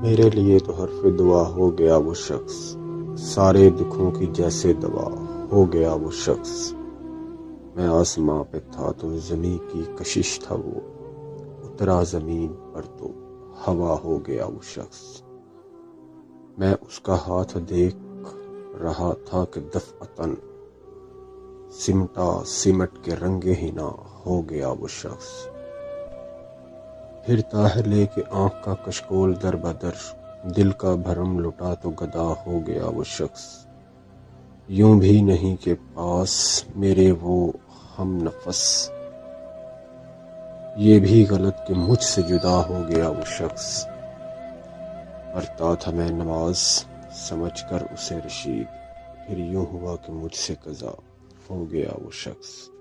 میرے لیے تو حرف دعا ہو گیا وہ شخص، سارے دکھوں کی جیسے دوا ہو گیا وہ شخص۔ میں آسماں پہ تھا تو زمیں کی کشش تھا وہ، اترا زمین پر تو ہوا ہو گیا وہ شخص۔ میں اس کا ہاتھ دیکھ رہا تھا کہ دفعتا سمٹا سمٹ کے رنگ ہی نہ ہو گیا وہ شخص۔ پھرتا ہے لے کے آنکھ کا کشکول دربدر، دل کا بھرم لٹا تو گدا ہو گیا وہ شخص۔ یوں بھی نہیں کہ پاس میرے وہ ہم نفس، یہ بھی غلط کہ مجھ سے جدا ہو گیا وہ شخص۔ پڑھتا تھا میں نماز سمجھ کر اسے رشید، پھر یوں ہوا کہ مجھ سے قضا ہو گیا وہ شخص۔